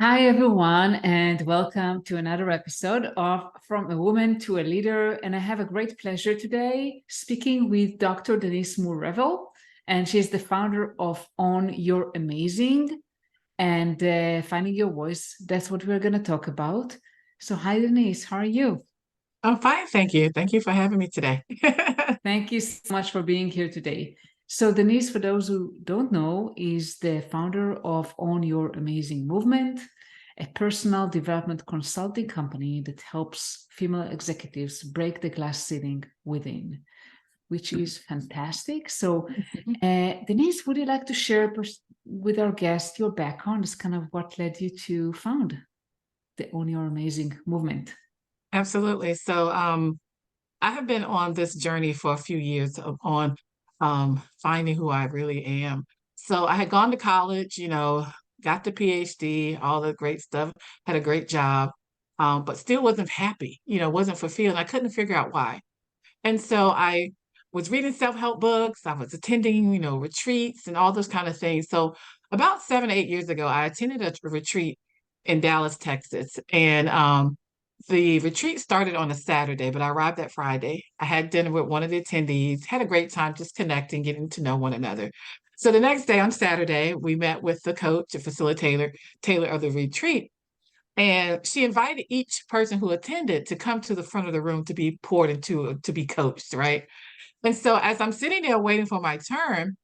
Hi, everyone, and welcome to another episode of From a Woman to a Leader. And I have a great pleasure today speaking with Dr. Denise Moore Revel, and she's the founder of On Your Amazing and Finding Your Voice. That's what we're going to talk about. So, hi, Denise, how are you? I'm fine, thank you. Thank you for having me today. Thank you so much for being here today. So, Denise, for those who don't know, is the founder of On Your Amazing movement, a personal development consulting company that helps female executives break the glass ceiling within, which is fantastic. So, Denise, would you like to share with our guest your background? Is kind of what led you to found the On Your Amazing movement? Absolutely. I have been on this journey for a few years on finding who I really am. So I had gone to college, got the PhD, all the great stuff, had a great job, but still wasn't happy, wasn't fulfilled. I couldn't figure out why. And so I was reading self-help books. I was attending, retreats and all those kind of things. So about 7, 8 years ago, I attended a retreat in Dallas, Texas. And the retreat started on a Saturday, but I arrived that Friday. I had dinner with one of the attendees, had a great time just connecting, getting to know one another. So the next day on Saturday, we met with the coach, the facilitator, tailor of the retreat. And she invited each person who attended to come to the front of the room to be poured into, to be coached, right? And so as I'm sitting there waiting for my turn,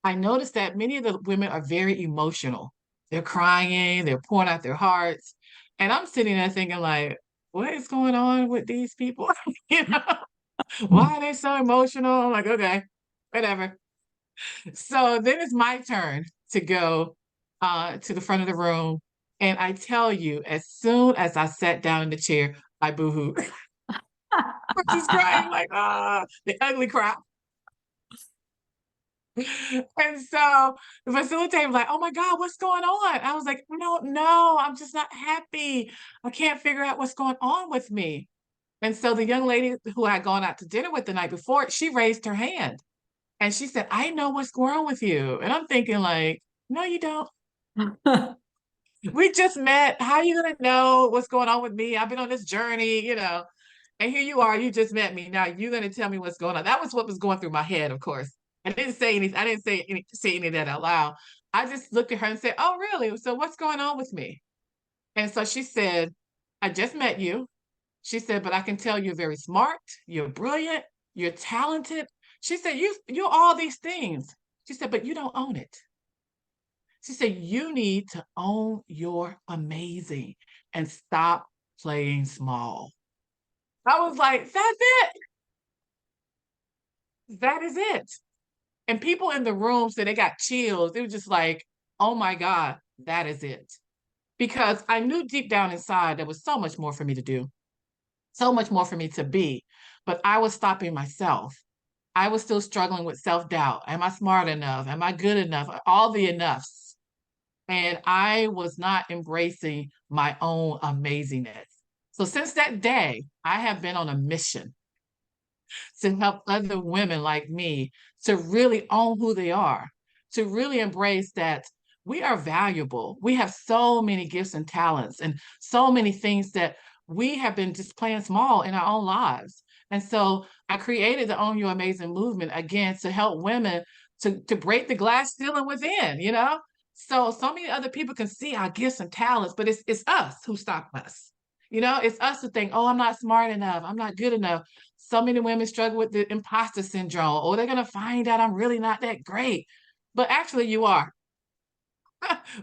I noticed that many of the women are very emotional. They're crying, they're pouring out their hearts. And I'm sitting there thinking, like, what is going on with these people? You know, why are they so emotional? I'm like, okay, whatever. So then it's my turn to go to the front of the room. And I tell you, as soon as I sat down in the chair, I boohooed. I'm just crying like, the ugly cry. And so the facilitator was like, oh my God, what's going on? I was like, I don't know. I'm just not happy. I can't figure out what's going on with me. And so the young lady who I had gone out to dinner with the night before, she raised her hand and she said, I know what's going on with you. And I'm thinking like, no, you don't. We just met. How are you going to know what's going on with me? I've been on this journey, and here you are. You just met me. Now you're going to tell me what's going on. That was what was going through my head, of course. I didn't say anything. I didn't say any of that out loud. I just looked at her and said, oh, really? So what's going on with me? And so she said, I just met you. She said, but I can tell you're very smart, you're brilliant, you're talented. She said, you're all these things. She said, but you don't own it. She said, you need to own your amazing and stop playing small. I was like, that's it. That is it. And people in the room said they got chills. It was just like, oh my God, that is it. Because I knew deep down inside there was so much more for me to do, so much more for me to be. But I was stopping myself. I was still struggling with self-doubt. Am I smart enough? Am I good enough? All the enoughs. And I was not embracing my own amazingness. So since that day, I have been on a mission to help other women like me to really own who they are, to really embrace that we are valuable. We have so many gifts and talents and so many things that we have been just playing small in our own lives. And so I created the Own Your Amazing movement again to help women to break the glass ceiling within, So many other people can see our gifts and talents, but it's us who stop us. It's us who think, oh, I'm not smart enough. I'm not good enough. So many women struggle with the imposter syndrome, or they're going to find out I'm really not that great. But actually, you are.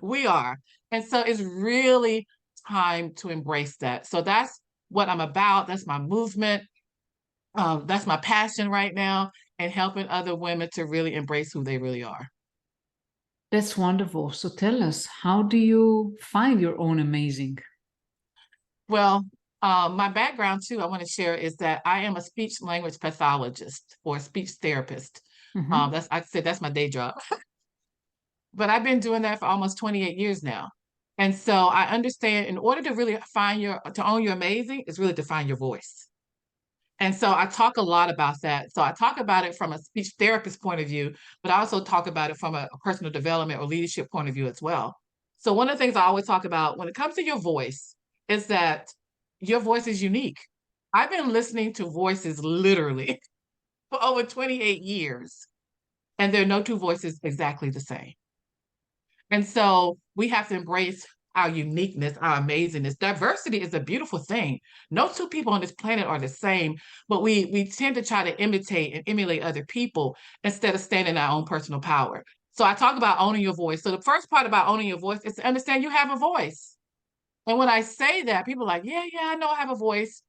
We are. And so it's really time to embrace that. So that's what I'm about. That's my movement. That's my passion right now, and helping other women to really embrace who they really are. That's wonderful. So tell us, how do you find your own amazing? Well, my background too, I want to share is that I am a speech language pathologist or a speech therapist. Mhm. That's I said that's my day job. But I've been doing that for almost 28 years now. And so I understand in order to really to own your amazing is really to find your voice. And so I talk a lot about that. So I talk about it from a speech therapist point of view, but I also talk about it from a personal development or leadership point of view as well. So one of the things I always talk about when it comes to your voice is that your voice is unique. I've been listening to voices literally for over 28 years, and there are no two voices exactly the same. And so we have to embrace our uniqueness, our amazingness. Diversity is a beautiful thing. No two people on this planet are the same, but we tend to try to imitate and emulate other people instead of standing in our own personal power. So I talk about owning your voice. So the first part about owning your voice is to understand you have a voice. And when I say that, people are like, yeah, I know I have a voice.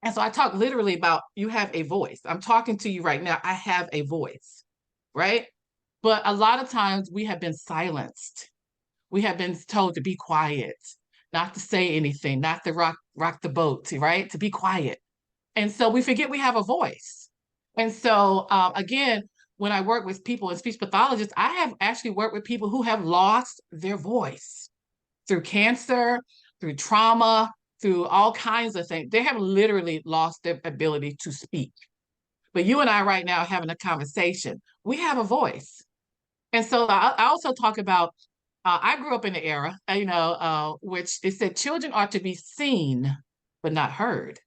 And so I talk literally about you have a voice. I'm talking to you right now. I have a voice, right? But a lot of times we have been silenced. We have been told to be quiet, not to say anything, not to rock the boat, right? To be quiet. And so we forget we have a voice. And so again, when I work with people and speech pathologists, I have actually worked with people who have lost their voice through cancer, through trauma, through all kinds of things. They have literally lost their ability to speak. But you and I right now are having a conversation. We have a voice. And so I also talk about, I grew up in the era, which it said children are to be seen, but not heard.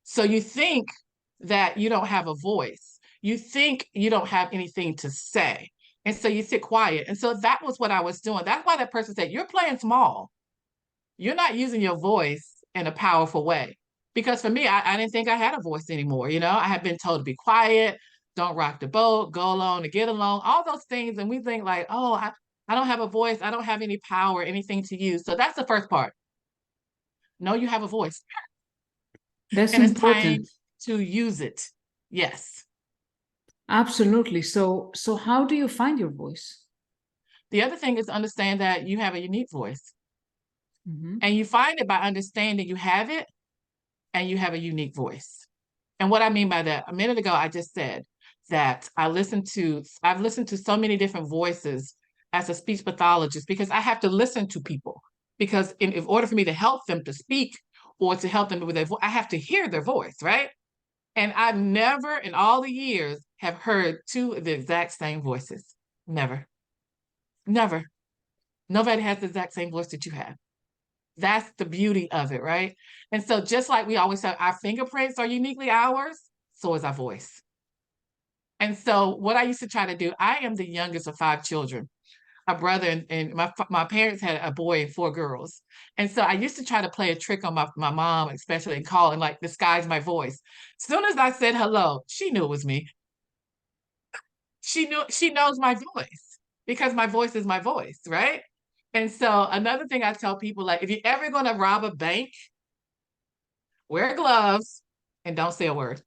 So you think that you don't have a voice. You think you don't have anything to say. And so you sit quiet. And so that was what I was doing. That's why that person said, you're playing small. You're not using your voice in a powerful way. Because for me, I didn't think I had a voice anymore. I had been told to be quiet, don't rock the boat, go along to get along, all those things. And we think like, oh, I don't have a voice. I don't have any power, anything to use. So that's the first part. No, you have a voice. That's And it's time important. to use it. Yes. Absolutely. So how do you find your voice? The other thing is to understand that you have a unique voice. Mm-hmm. And you find it by understanding you have it and you have a unique voice. And what I mean by that, a minute ago, I just said that I've listened to so many different voices as a speech pathologist because I have to listen to people. Because in order for me to help them to speak or to help them with their voice, I have to hear their voice, right? And I've never in all the years have heard two of the exact same voices. Never. Never. Nobody has the exact same voice that you have. That's the beauty of it, right? And so just like we always say, our fingerprints are uniquely ours, so is our voice. And so what I used to try to do, I am the youngest of 5 children, a brother, and my parents had a boy and 4 girls. And so I used to try to play a trick on my mom, especially, and call and like disguise my voice. As soon as I said hello, she knew it was me. She knows my voice because my voice is my voice, right? And so another thing I tell people, like, if you're ever going to rob a bank, wear gloves and don't say a word.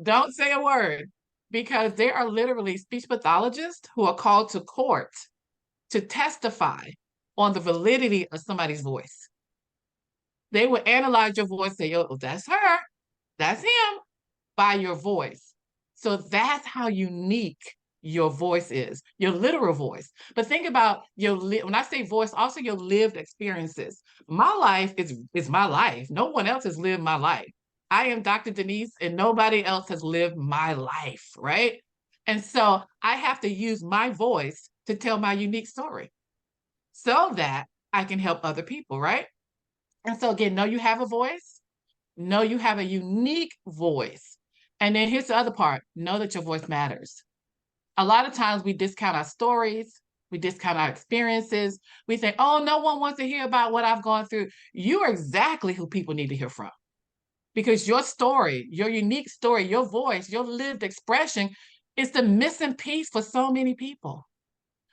Don't say a word because there are literally speech pathologists who are called to court to testify on the validity of somebody's voice. They will analyze your voice, say, oh, that's her, that's him, by your voice. So that's how unique your voice is, your literal voice. But think about when I say voice, also your lived experiences. My life is my life. No one else has lived my life. I am Dr. Denise, and nobody else has lived my life, right? And so I have to use my voice to tell my unique story so that I can help other people, right? And so again, know you have a voice, know you have a unique voice. And then here's the other part, know that your voice matters. A lot of times we discount our stories, we discount our experiences. We think, oh, no one wants to hear about what I've gone through. You are exactly who people need to hear from. Because your story, your unique story, your voice, your lived expression is the missing piece for so many people.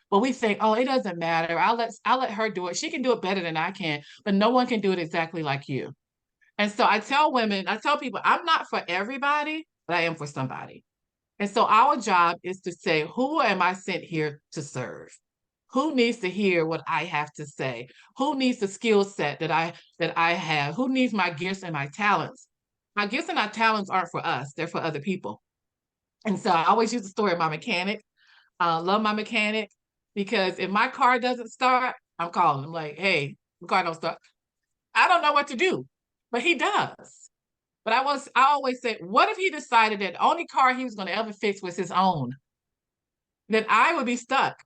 But we think, oh, it doesn't matter. I'll let her do it. She can do it better than I can, but no one can do it exactly like you. And so I tell people, I'm not for everybody, but I am for somebody. And so our job is to say, who am I sent here to serve? Who needs to hear what I have to say? Who needs the skill set that I have? Who needs my gifts and my talents? My gifts and my talents aren't for us, they're for other people. And so I always use the story of my mechanic. Love my mechanic because if my car doesn't start, I'm calling him like, hey, the car don't start. I don't know what to do, but he does. But I always say, what if he decided that the only car he was going to ever fix was his own? then I would be stuck.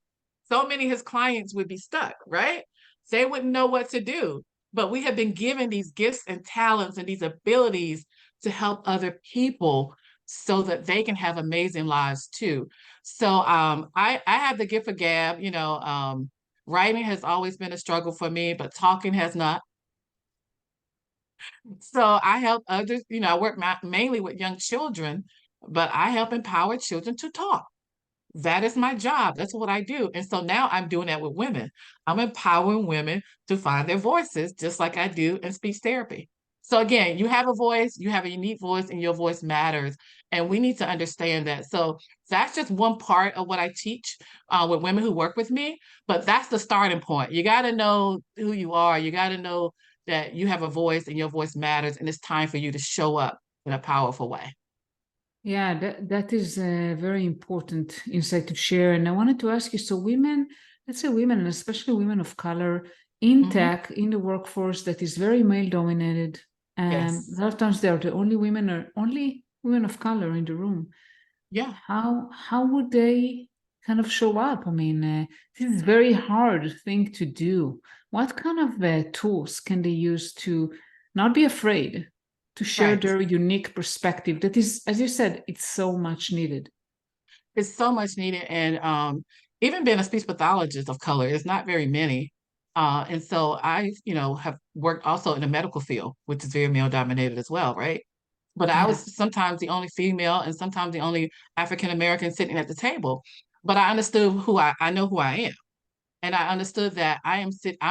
So many of his clients would be stuck, right? They wouldn't know what to do. But we have been given these gifts and talents and these abilities to help other people so that they can have amazing lives too. So I have the gift of gab, writing has always been a struggle for me, but talking has not. So I help others, I work mainly with young children, but I help empower children to talk. That is my job. That's what I do. And so now I'm doing that with women. I'm empowering women to find their voices, just like I do in speech therapy. So again, you have a voice, you have a unique voice, and your voice matters. And we need to understand that. So that's just one part of what I teach with women who work with me. But that's the starting point. You got to know who you are. You got to know that you have a voice and your voice matters. And it's time for you to show up in a powerful way. Yeah, that is a very important insight to share. And I wanted to ask you, so women, let's say women, and especially women of color in Mm-hmm. tech, in the workforce that is very male dominated, and a Yes. lot of times they're the only women or only women of color in the room. Yeah. How would they kind of show up? I mean, this is a very hard thing to do. What kind of tools can they use to not be afraid to share Right. their unique perspective? That is, as you said, it's so much needed. It's so much needed. And even being a speech pathologist of color, is not very many. And so I, have worked also in the medical field, which is very male dominated as well, right? But I Yeah. was sometimes the only female and sometimes the only African American sitting at the table. But I understood I know who I am. And I understood that I'm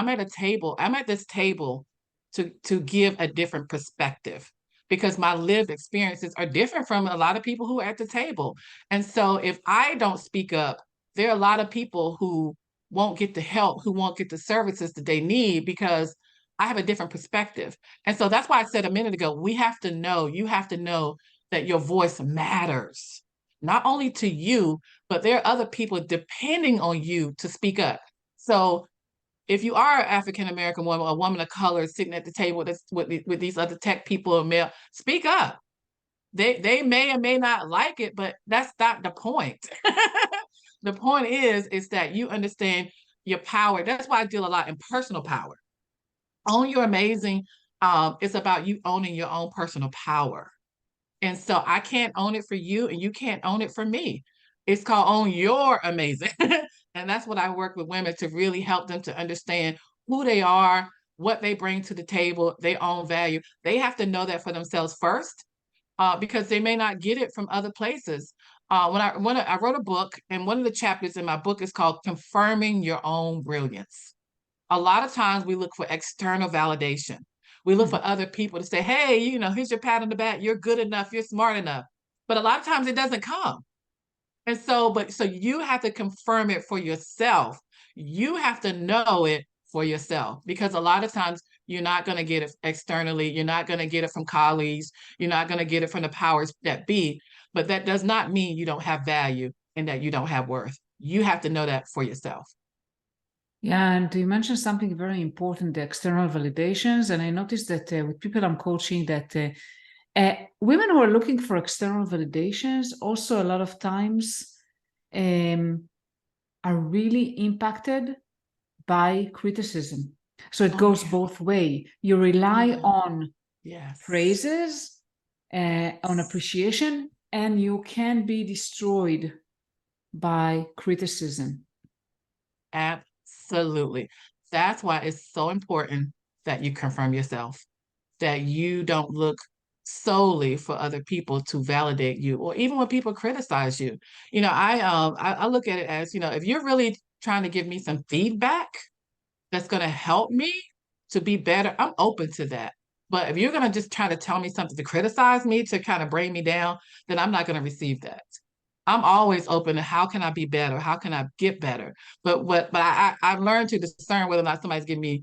at a table, I'm at this table to give a different perspective because my lived experiences are different from a lot of people who are at the table. And so if I don't speak up, there are a lot of people who won't get the help, who won't get the services that they need because I have a different perspective. And so that's why I said a minute ago, you have to know that your voice matters, not only to you, but there are other people depending on you to speak up. So if you are an African American woman, a woman of color sitting at the table with these other tech people or male, speak up. They may or may not like it, but that's not the point. The point is that you understand your power. That's why I deal a lot in personal power. Own your amazing. It's about you owning your own personal power. And so I can't own it for you and you can't own it for me. It's called Own Your Amazing. And that's what I work with women to really help them to understand who they are, what they bring to the table, their own value. They have to know that for themselves first, because they may not get it from other places. When I wrote a book, and one of the chapters in my book is called Confirming Your Own Brilliance. A lot of times we look for external validation. We look Mhm. for other people to say, hey, here's your pat on the back. You're good enough. You're smart enough. But a lot of times it doesn't come. And so you have to confirm it for yourself. You have to know it for yourself because a lot of times you're not going to get it externally. You're not going to get it from colleagues. You're not going to get it from the powers that be. But that does not mean you don't have value and that you don't have worth. You have to know that for yourself. Yeah, and you mentioned something very important, the external validations. And I noticed that with people I'm coaching, that women who are looking for external validations also a lot of times um, are really impacted by criticism. So it Oh, goes yeah. both way. You rely Yeah. on Yes. praises, on Yes. appreciation, and you can be destroyed by criticism. Absolutely. That's why it's so important that you confirm yourself, that you don't look solely for other people to validate you, or even when people criticize you. I look at it as, if you're really trying to give me some feedback, that's going to help me to be better, I'm open to that. But if you're going to just try to tell me something to criticize me, to kind of bring me down, then I'm not going to receive that. I'm always open to how can I be better? How can I get better? I've learned to discern whether or not somebody's giving me,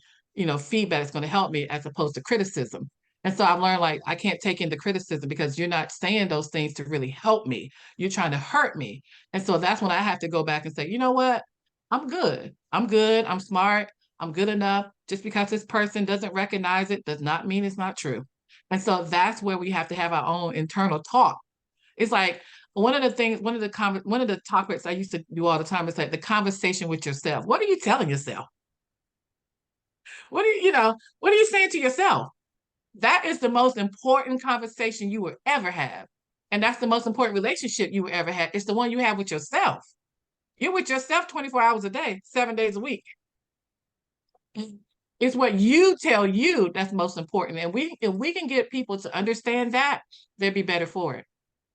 feedback that's going to help me as opposed to criticism. And so I've learned like I can't take into criticism because you're not saying those things to really help me. You're trying to hurt me. And so that's when I have to go back and say, you know what? I'm good. I'm good. I'm smart. I'm good enough. Just because this person doesn't recognize it does not mean it's not true. And so that's where we have to have our own internal talk. It's like one of the things, one of the topics I used to do all the time is like the conversation with yourself. What are you telling yourself? What are what are you saying to yourself? That is the most important conversation you will ever have. And that's the most important relationship you will ever have. It's the one you have with yourself. You're with yourself 24 hours a day, 7 days a week. It's what you tell you that's most important. And if we can get people to understand that, they'd be better for it.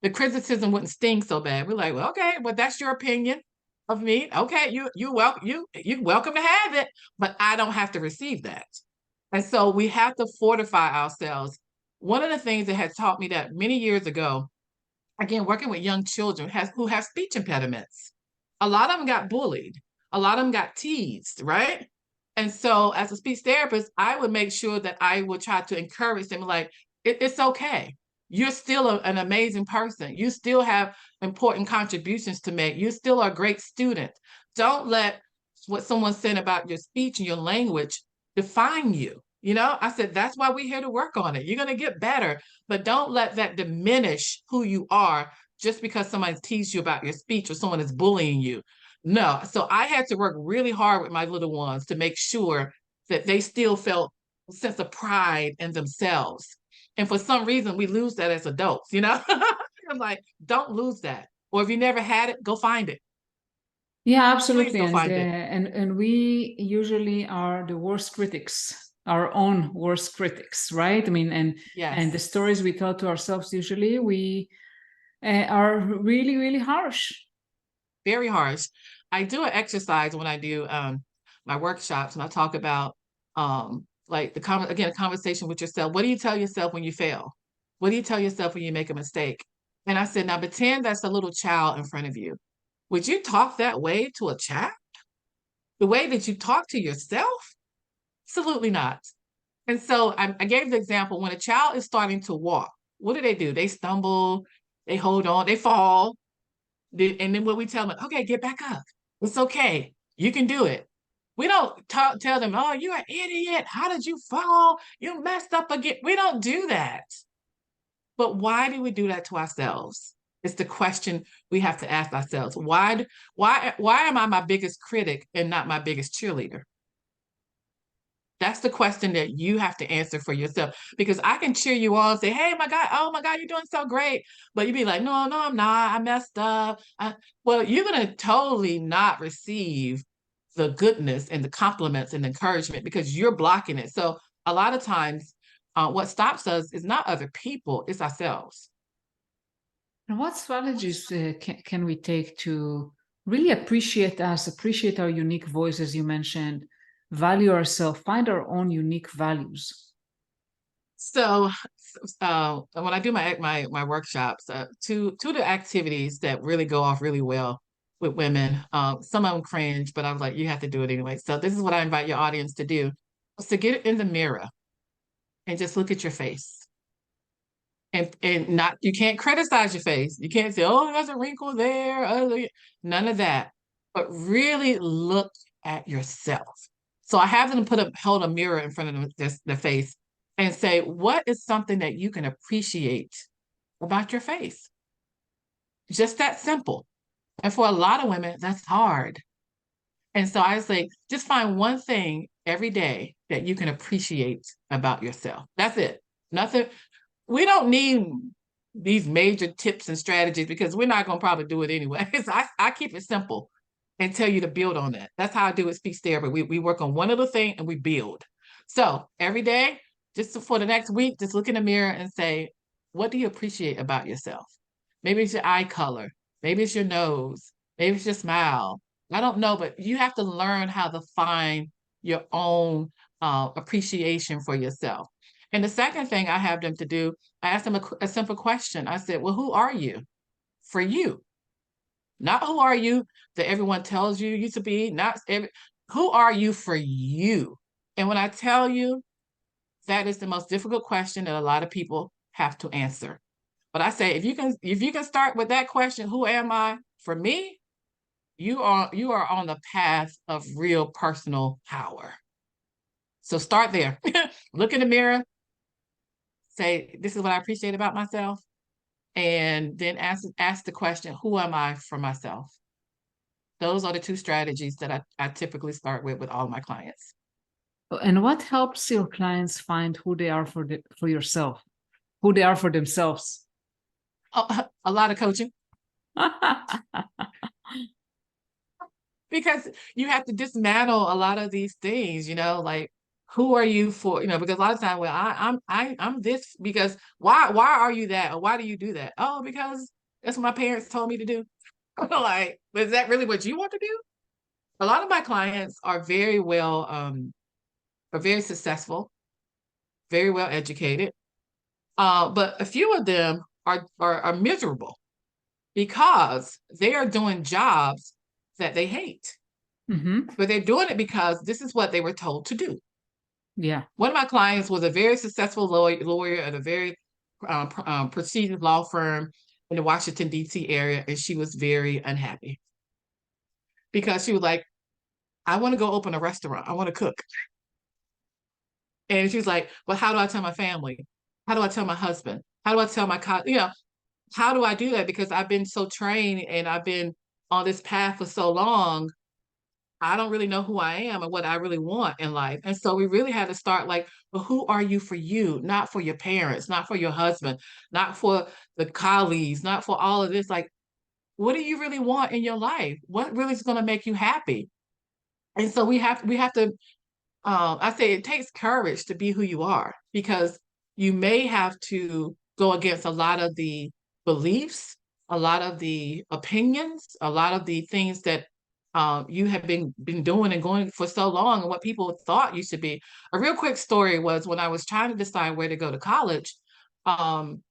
The criticism wouldn't sting so bad. We're like, well, okay, well, that's your opinion of me. Okay, you welcome to have it, but I don't have to receive that. And so we have to fortify ourselves. One of the things that had taught me that many years ago, again, working with young children who have speech impediments, a lot of them got bullied, a lot of them got teased, right? And so as a speech therapist, I would make sure that I would try to encourage them, like, it's okay. You're still an amazing person. You still have important contributions to make. You still are a great student. Don't let what someone said about your speech and your language define you. I said, that's why we're here to work on it. You're going to get better, but don't let that diminish who you are just because somebody teased you about your speech or someone is bullying you. No. So I had to work really hard with my little ones to make sure that they still felt a sense of pride in themselves. And for some reason, we lose that as adults, I'm like, don't lose that. Or if you never had it, go find it. Yeah, Please absolutely. go And find it. we usually are the worst critics, our own worst critics, right? I mean, and the Yes. stories we tell to ourselves usually we are really, really harsh. Very harsh. I do an exercise when I do my workshops, and I talk about like a conversation with yourself. What do you tell yourself when you fail? What do you tell yourself when you make a mistake? And I said, now pretend that's a little child in front of you. Would you talk that way to a child? The way that you talk to yourself? Absolutely not. And so I gave the example when a child is starting to walk, what do? They stumble, they hold on, they fall. And then what we tell them, okay, get back up. It's okay. You can do it. We don't tell them, oh, you're an idiot. How did you fall? You messed up again. We don't do that. But why do we do that to ourselves? It's the question we have to ask ourselves. Why am I my biggest critic and not my biggest cheerleader? That's the question that you have to answer for yourself. Because I can cheer you on and say, hey, my God, oh my God, you're doing so great. But you'd be like, no, I'm not. I messed up. Well, you're going to totally not receive the goodness and the compliments and encouragement because you're blocking it. So a lot of times, what stops us is not other people, it's ourselves. And what strategies can we take to really appreciate us, appreciate our unique voice, as you mentioned, value ourselves, find our own unique values? So when I do my workshops, two of the activities that really go off really well with women, some of them cringe, but I was like, you have to do it anyway. So this is what I invite your audience to do: is to get in the mirror and just look at your face. And not, you can't criticize your face. You can't say, oh, there's a wrinkle there. Oh, none of that. But really look at yourself. So I have them hold a mirror in front of their face and say, what is something that you can appreciate about your face? Just that simple. And for a lot of women, that's hard. And so I say, just find one thing every day that you can appreciate about yourself. That's it. Nothing. We don't need these major tips and strategies because we're not going to probably do it anyway. So I keep it simple and tell you to build on that. That's how I do it, speech therapy. We work on one little thing and we build. So every day, just for the next week, just look in the mirror and say, what do you appreciate about yourself? Maybe it's your eye color. Maybe it's your nose. Maybe it's your smile. I don't know, but you have to learn how to find your own appreciation for yourself. And the second thing I have them to do, I asked them a simple question. I said, well, who are you for you? Not who are you that everyone tells you to be, who are you for you? And when I tell you, that is the most difficult question that a lot of people have to answer. But I say, if you can start with that question, who am I for me? You are on the path of real personal power. So start there. Look in the mirror, say, this is what I appreciate about myself. and then ask the question, who am I for myself? Those are the two strategies that I typically start with all my clients. And what helps your clients find who they are for yourself, who they are for themselves? A lot of coaching. Because you have to dismantle a lot of these things, like who are you for? Because a lot of times, well, I'm this because why are you that, or why do you do that? Oh, because that's what my parents told me to do. Like, is that really what you want to do? A lot of my clients are very successful, very well educated, but a few of them are miserable because they are doing jobs that they hate. Mm-hmm. But they're doing it because this is what they were told to do. Yeah. One of my clients was a very successful lawyer at a very prestigious law firm in the Washington, D.C. area, and she was very unhappy because she was like, I want to go open a restaurant. I want to cook. And she was like, well, how do I tell my family? How do I tell my husband? How do I tell my how do I do that? Because I've been so trained and I've been on this path for so long. I don't really know who I am and what I really want in life. And so we really had to start like, well, who are you for you? Not for your parents, not for your husband, not for the colleagues, not for all of this. Like, what do you really want in your life? What really is going to make you happy? And so we have to I say it takes courage to be who you are, because you may have to go against a lot of the beliefs, a lot of the opinions, a lot of the things that you have been doing and going for so long, and what people thought you should be. A real quick story was when I was trying to decide where to go to college. Um,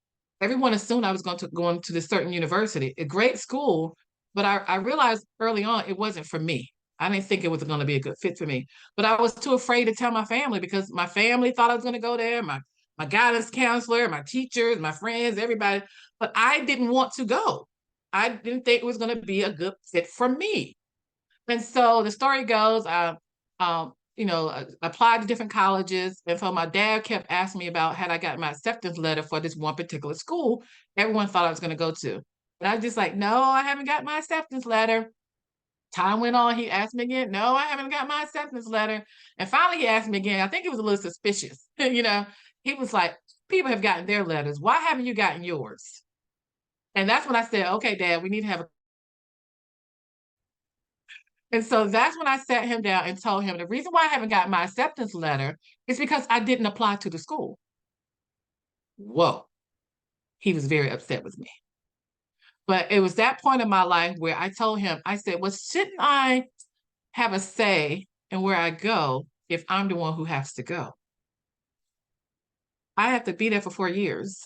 Everyone assumed I was going to this certain university, a great school, but I realized early on it wasn't for me. I didn't think it was going to be a good fit for me, but I was too afraid to tell my family because my family thought I was going to go there, my guidance counselor, my teachers, my friends, everybody, but I didn't want to go. I didn't think it was going to be a good fit for me. And so the story goes, applied to different colleges. And so my dad kept asking me about had I got my acceptance letter for this one particular school everyone thought I was going to go to. And I was just like, no, I haven't got my acceptance letter. Time went on. He asked me again. No, I haven't got my acceptance letter. And finally, he asked me again. I think he was a little suspicious. He was like, people have gotten their letters. Why haven't you gotten yours? And that's when I said, okay, Dad, we need to have a. And so that's when I sat him down and told him the reason why I haven't got my acceptance letter is because I didn't apply to the school. Whoa. He was very upset with me. But it was that point in my life where I told him, I said, well, shouldn't I have a say in where I go if I'm the one who has to go? I have to be there for 4 years.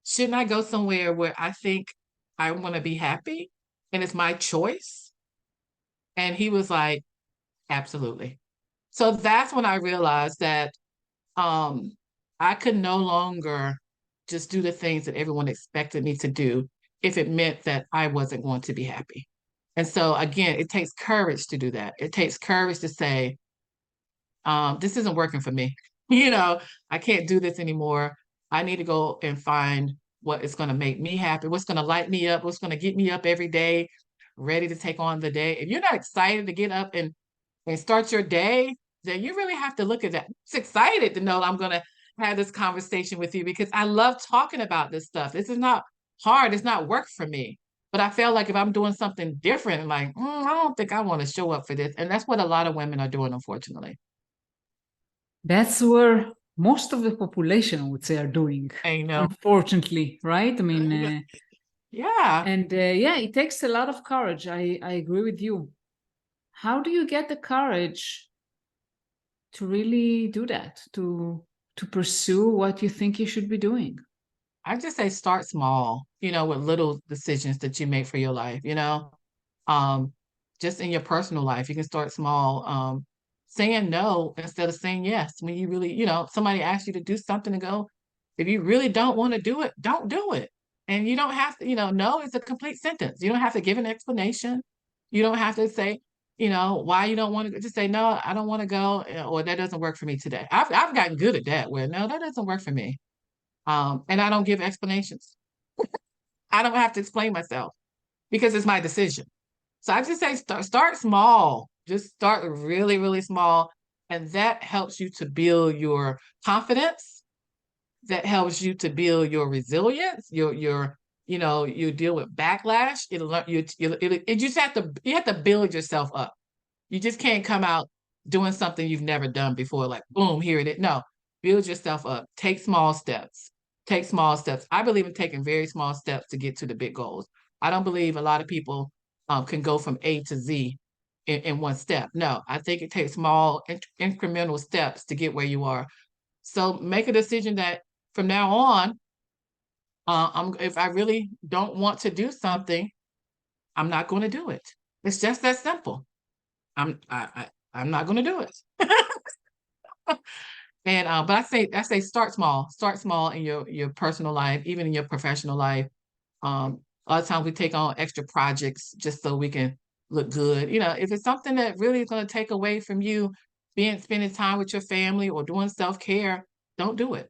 Shouldn't I go somewhere where I think I want to be happy and it's my choice? And he was like, absolutely. So that's when I realized that um, I could no longer just do the things that everyone expected me to do if it meant that I wasn't going to be happy. And so again, it takes courage to do that. It takes courage to say, this isn't working for me. I can't do this anymore. I need to go and find what is going to make me happy, what's going to light me up, what's going to get me up every day, ready to take on the day. If you're not excited to get up and start your day, then you really have to look at that. It's excited to know I'm going to have this conversation with you because I love talking about this stuff. This is not hard. It's not work for me. But I feel like if I'm doing something different, like, I don't think I want to show up for this. And that's what a lot of women are doing, unfortunately. That's where most of the population, I would say, are doing, And unfortunately, right? I mean, yeah. and yeah, it takes a lot of courage. I agree with you. How do you get the courage to really do that, to pursue what you think you should be doing? I just say start small, with little decisions that you make for your life, um, just in your personal life. You can start small, saying no instead of saying yes. When you really, somebody asks you to do something and go, if you really don't want to do it, don't do it. And you don't have to, no is a complete sentence. You don't have to give an explanation. You don't have to say, why you don't want to just say, no, I don't want to go, or that doesn't work for me today. I've gotten good at that where no, that doesn't work for me. And I don't give explanations. I don't have to explain myself because it's my decision. So I just say start small. Just start really, really small. And that helps you to build your confidence. That helps you to build your resilience, your you deal with backlash. You just have to build yourself up. You just can't come out doing something you've never done before, like boom, here it is. No, build yourself up. Take small steps. Take small steps. I believe in taking very small steps to get to the big goals. I don't believe a lot of people can go from A to Z in one step. No, I think it takes small incremental steps to get where you are. So make a decision that from now on, if I really don't want to do something, I'm not going to do it. It's just that simple. I'm not going to do it. And but I say start small in your personal life, even in your professional life. A lot of times we take on extra projects just so we can look good. If it's something that really is going to take away from you spending time with your family or doing self-care, don't do it.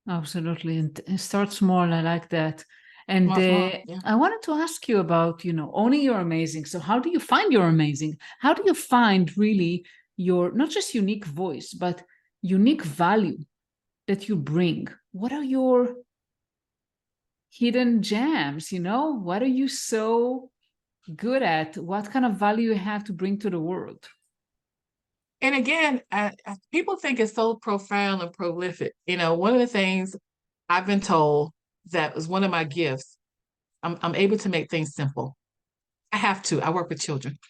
Absolutely. And start small. I like that. And Small, yeah. I wanted to ask you about, owning your amazing. So how do you find your amazing? How do you find really your, not just unique voice, but unique value that you bring? What are your hidden gems? What are you so good at? What kind of value you have to bring to the world? And again, people think it's so profound and prolific. One of the things I've been told that was one of my gifts, I'm able to make things simple. I have to. I work with children.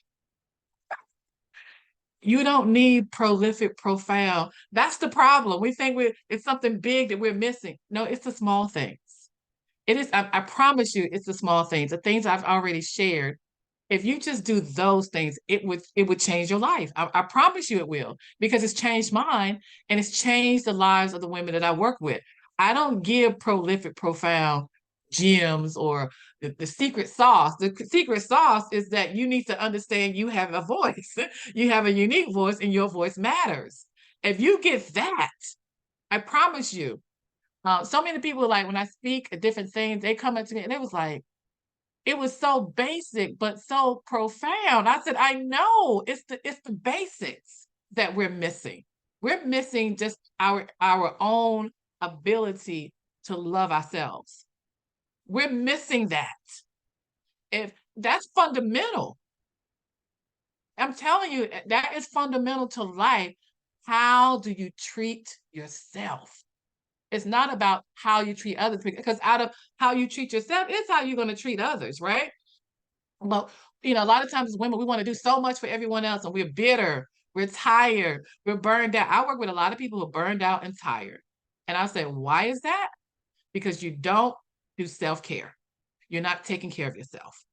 You don't need prolific, profound. That's the problem. We think it's something big that we're missing. No, it's the small things. It is, I promise you, it's the small things, the things I've already shared. If you just do those things, it would change your life. I promise you it will, because it's changed mine and it's changed the lives of the women that I work with. I don't give prolific, profound gems or the secret sauce. The secret sauce is that you need to understand you have a voice. You have a unique voice and your voice matters. If you get that, I promise you, so many people, like when I speak at different things, they come up to me and it was like, it was so basic, but so profound. I said, I know it's the basics that we're missing. We're missing just our own ability to love ourselves. We're missing that. If that's fundamental, I'm telling you, that is fundamental to life. How do you treat yourself? It's not about how you treat others, because out of how you treat yourself, it's how you're going to treat others, right? But a lot of times as women, we want to do so much for everyone else, and we're bitter, we're tired, we're burned out. I work with a lot of people who are burned out and tired. And I say, why is that? Because you don't do self-care. You're not taking care of yourself.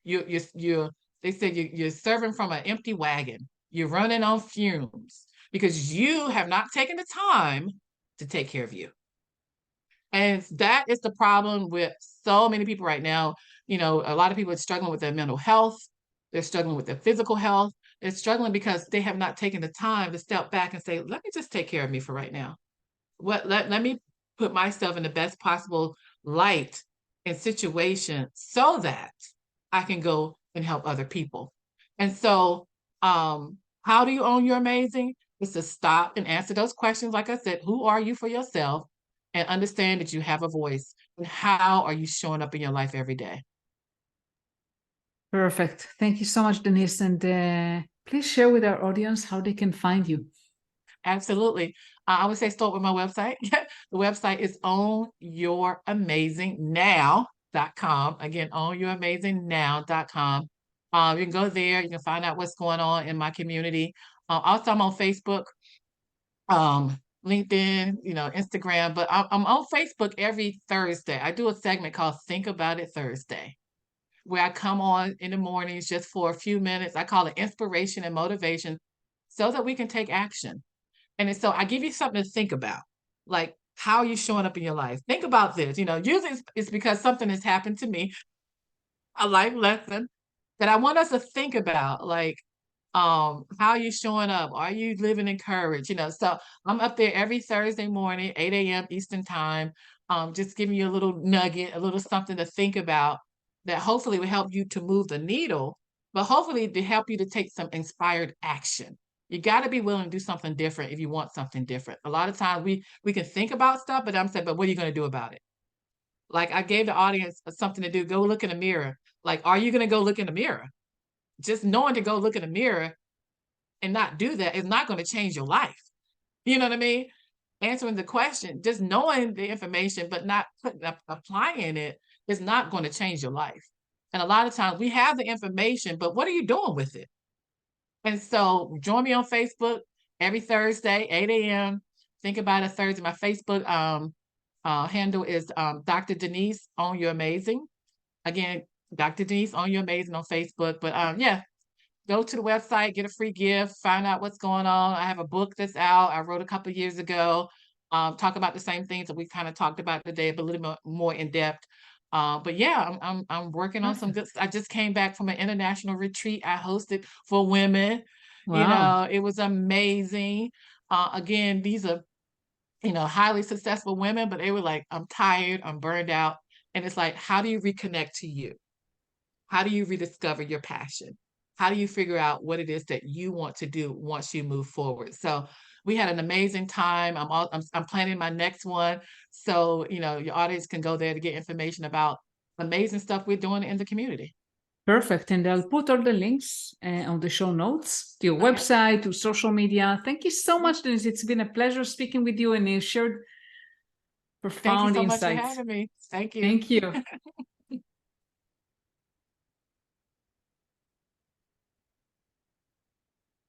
They said you're serving from an empty wagon. You're running on fumes because you have not taken the time to take care of you. And that is the problem with so many people right now. A lot of people are struggling with their mental health. They're struggling with their physical health. They're struggling because they have not taken the time to step back and say, let me just take care of me for right now. Let me put myself in the best possible light and situation so that I can go and help other people. And so, how do you own your amazing? It's to stop and answer those questions. Like I said, who are you for yourself? And understand that you have a voice. And how are you showing up in your life every day? Perfect. Thank you so much, Denise. And please share with our audience how they can find you. Absolutely. I would say start with my website. The website is ownyouramazingnnow.com. Again, ownyouramazingnnow.com. You can go there. You can find out what's going on in my community. Also, I'm on Facebook, LinkedIn, Instagram, but I'm on Facebook every Thursday. I do a segment called Think About It Thursday, where I come on in the mornings just for a few minutes. I call it inspiration and motivation so that we can take action. And so I give you something to think about, like how are you showing up in your life? Think about this. Usually it's because something has happened to me, a life lesson that I want us to think about, like how are you showing up? Are you living in courage? So I'm up there every Thursday morning, 8 a.m. Eastern time. just giving you a little nugget, a little something to think about that hopefully will help you to move the needle, but hopefully to help you to take some inspired action. You got to be willing to do something different if you want something different. A lot of times we can think about stuff, but I'm saying, but what are you going to do about it? Like I gave the audience something to do. Go look in the mirror. Like, are you going to go look in the mirror? Just knowing to go look in the mirror and not do that is not going to change your life. You know what I mean? Answering the question, just knowing the information, but not applying it is not going to change your life. And a lot of times we have the information, but what are you doing with it? And so join me on Facebook every Thursday, 8 a.m. Think about it Thursday. My Facebook handle is Dr. Denise on Your Amazing. Again, Dr. Denise on Your Amazing on Facebook. But yeah, go to the website, get a free gift, find out what's going on. I have a book that's out. I wrote a couple of years ago. Talk about the same things that we kind of talked about today, but a little more in depth. But yeah, I'm working on some good. I just came back from an international retreat I hosted for women. You Wow. know, it was amazing. Again, these are highly successful women, but they were like, I'm tired, I'm burned out, and it's like, how do you reconnect to you? How do you rediscover your passion? How do you figure out what it is that you want to do once you move forward? So we had an amazing time. I'm planning my next one. So, your audience can go there to get information about amazing stuff we're doing in the community. Perfect. And I'll put all the links on the show notes to your Okay. website, to social media. Thank you so much, Denise. It's been a pleasure speaking with you, and you shared Thank you profound so much for insights. having me. Thank you. Thank you.